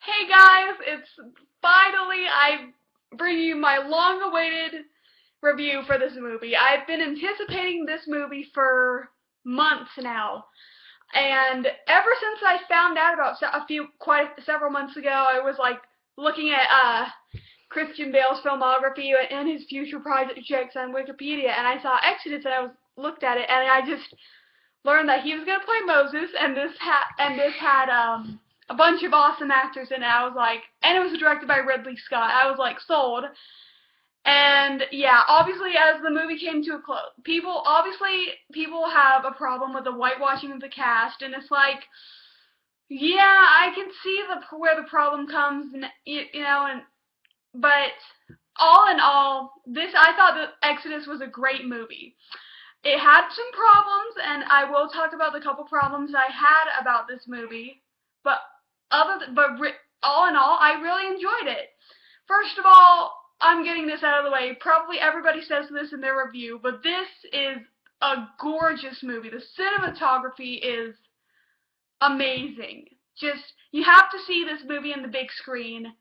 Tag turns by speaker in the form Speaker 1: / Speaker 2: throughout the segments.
Speaker 1: Hey guys, it's finally I bring you my long-awaited review for this movie. I've been anticipating this movie for months now, and ever since I found out about quite several months ago, I was like looking at Christian Bale's filmography and his future projects on Wikipedia, and I saw Exodus, and I was looked at it, and I just learned that he was gonna play Moses, and this had a bunch of awesome actors in it. I was like, and it was directed by Ridley Scott. I was like sold. And yeah, obviously as the movie came to a close, people have a problem with the whitewashing of the cast, and it's like, yeah, I can see where the problem comes, and and but all in all, this I thought that Exodus was a great movie. It had some problems, and I will talk about the couple problems I had about this movie. But all in all, I really enjoyed it. First of all, I'm getting this out of the way. Probably everybody says this in their review, but this is a gorgeous movie. The cinematography is amazing. Just you have to see this movie in the big screen,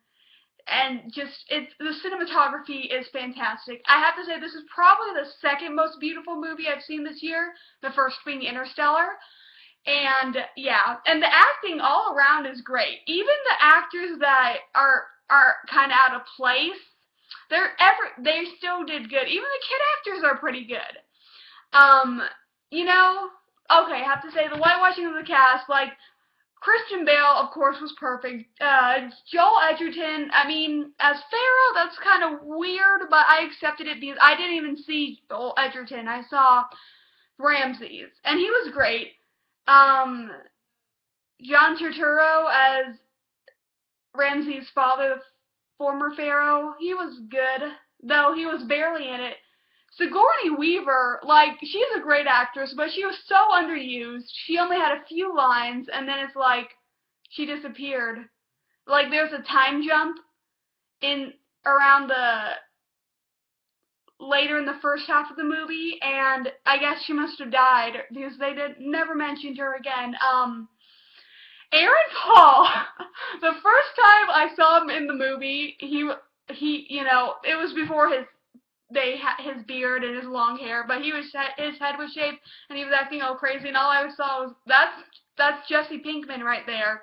Speaker 1: and the cinematography is fantastic. I have to say this is probably the second most beautiful movie I've seen this year, the first being Interstellar. And yeah, and the acting all around is great. Even the actors that are kind of out of place, they still did good. Even the kid actors are pretty good. Um, you know, okay, I have to say the whitewashing of the cast, like Christian Bale, of course, was perfect. Joel Edgerton, I mean, as Pharaoh, that's kind of weird, but I accepted it because I didn't even see Joel Edgerton. I saw Ramses, and he was great. Um, John Turturro as Ramses' father, the former Pharaoh, he was good, though he was barely in it. Sigourney Weaver, like, she's a great actress, but she was so underused. She only had a few lines, and then it's like, she disappeared. Like, there's a time jump in around the later in the first half of the movie, and I guess she must have died because they never mentioned her again. Aaron Paul, the first time I saw him in the movie, it was before his beard and his long hair, but his head was shaved and he was acting all crazy, and all I saw was that's Jesse Pinkman right there.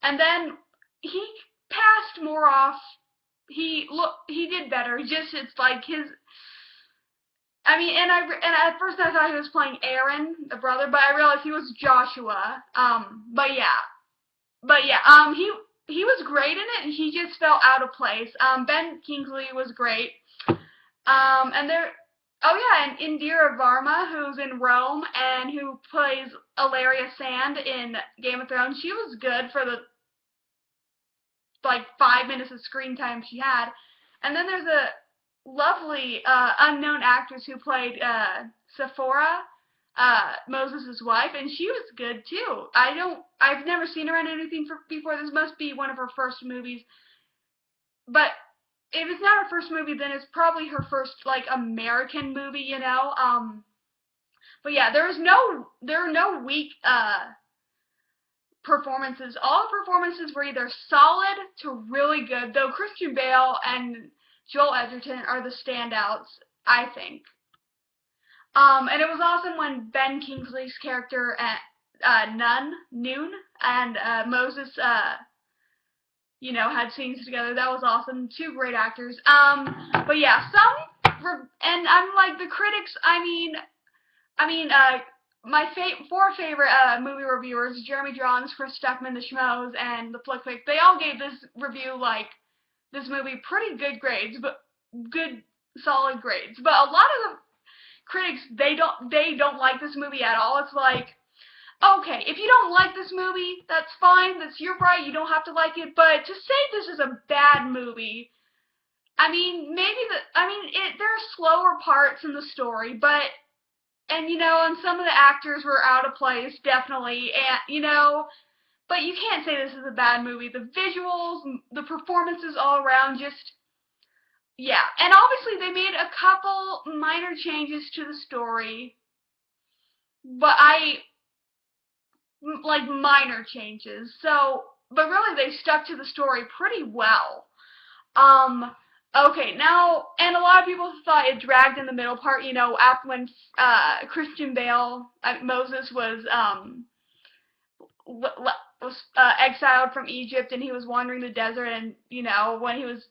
Speaker 1: And then he passed more off. He did better. Just it's like his. I mean, and at first I thought he was playing Aaron, the brother, but I realized he was Joshua. He was great in it, and he just felt out of place. Ben Kingsley was great. And there, oh yeah, and Indira Varma, who's in Rome and who plays Ilaria Sand in Game of Thrones, she was good for the like 5 minutes of screen time she had. And then there's a lovely unknown actress who played Sephora, Moses' wife, and she was good too. I've never seen her in anything before. This must be one of her first movies. But if it's not her first movie, then it's probably her first like American movie. But yeah, there are no weak performances. All performances were either solid to really good, though Christian Bale and Joel Edgerton are the standouts, I think. And it was awesome when Ben Kingsley's character at Noon, and Moses, had scenes together. That was awesome. Two great actors. But yeah, and I'm like the critics. My four favorite movie reviewers, Jeremy Johns, Chris Stuckman, the Schmoes, and the Flick Pick, they all gave this review like this movie pretty good grades, but good solid grades. But a lot of the critics they don't like this movie at all. It's like, okay, if you don't like this movie, that's fine. That's your right. You don't have to like it. But to say this is a bad movie, there are slower parts in the story, and some of the actors were out of place, definitely, but you can't say this is a bad movie. The visuals, the performances all around, just, yeah. And obviously they made a couple minor changes to the story, but like minor changes. So, but really they stuck to the story pretty well. Okay, now, and a lot of people thought it dragged in the middle part, you know, after when Christian Bale, Moses was exiled from Egypt and he was wandering the desert, and, you know, when he was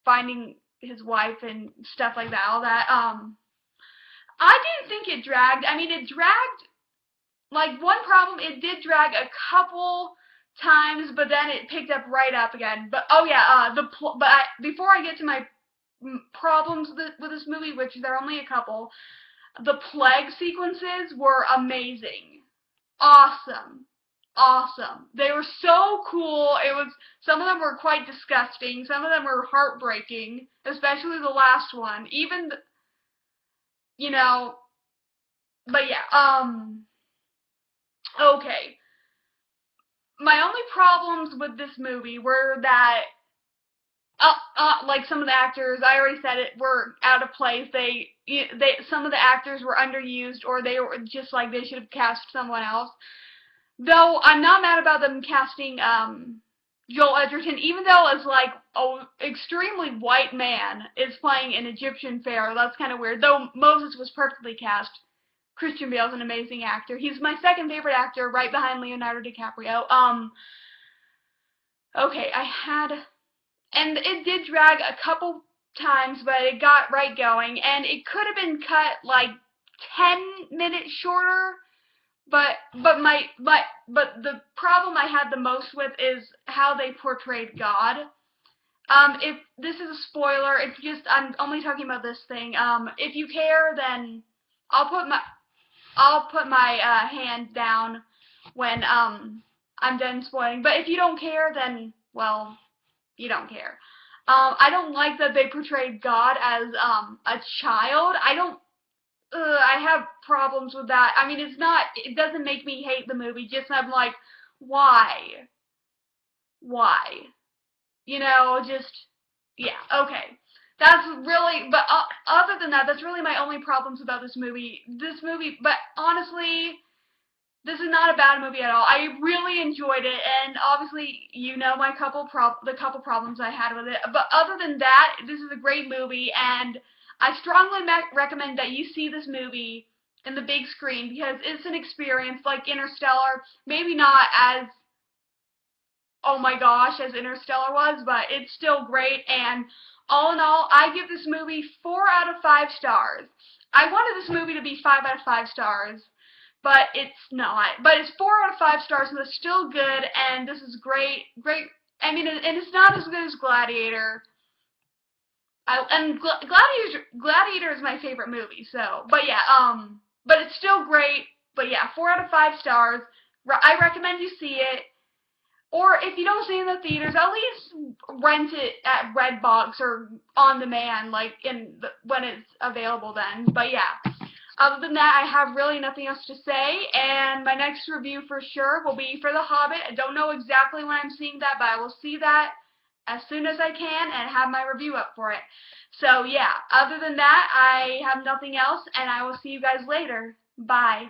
Speaker 1: finding his wife and stuff like that, all that, I didn't think it dragged. I mean, it dragged, like, one problem, it did drag a couple times, but then it picked up right up again. But, oh yeah, before I get to my problems with this movie, which there are only a couple, the plague sequences were amazing. Awesome. Awesome. They were so cool. Some of them were quite disgusting. Some of them were heartbreaking, especially the last one. Even, you know, but yeah, okay. My only problems with this movie were that, like some of the actors, I already said it, were out of place. Some of the actors were underused, or they were just like they should have cast someone else. Though I'm not mad about them casting Joel Edgerton, even though it's like an extremely white man is playing an Egyptian pharaoh. That's kind of weird. Though Moses was perfectly cast. Christian Bale's an amazing actor. He's my second favorite actor, right behind Leonardo DiCaprio. Okay, and it did drag a couple times, but it got right going, and it could have been cut like 10 minutes shorter. But the problem I had the most with is how they portrayed God. If this is a spoiler, I'm only talking about this thing. If you care, then I'll put my hand down when I'm done spoiling. But if you don't care, then well, you don't care. I don't like that they portrayed God as a child. I have problems with that. I mean, it doesn't make me hate the movie, just I'm like, why? Why? You know, just, yeah, okay. That's really, but other than that, that's really my only problems about this movie. But honestly, this is not a bad movie at all. I really enjoyed it, and obviously, you know the couple problems I had with it. But other than that, this is a great movie, and I strongly recommend that you see this movie in the big screen because it's an experience like Interstellar. Maybe not as, oh my gosh, as Interstellar was, but it's still great. And all in all, I give this movie 4 out of 5 stars. I wanted this movie to be 5 out of 5 stars, but it's not. But it's 4 out of 5 stars, and it's still good. And this is great. I mean, and it's not as good as Gladiator. Gladiator is my favorite movie, so, but yeah, but it's still great, but yeah, 4 out of 5 stars, I recommend you see it, or if you don't see it in the theaters, at least rent it at Redbox or on demand, like, when it's available then, but yeah, other than that, I have really nothing else to say, and my next review for sure will be for The Hobbit. I don't know exactly when I'm seeing that, but I will see that as soon as I can and have my review up for it. So yeah, other than that, I have nothing else, and I will see you guys later. Bye.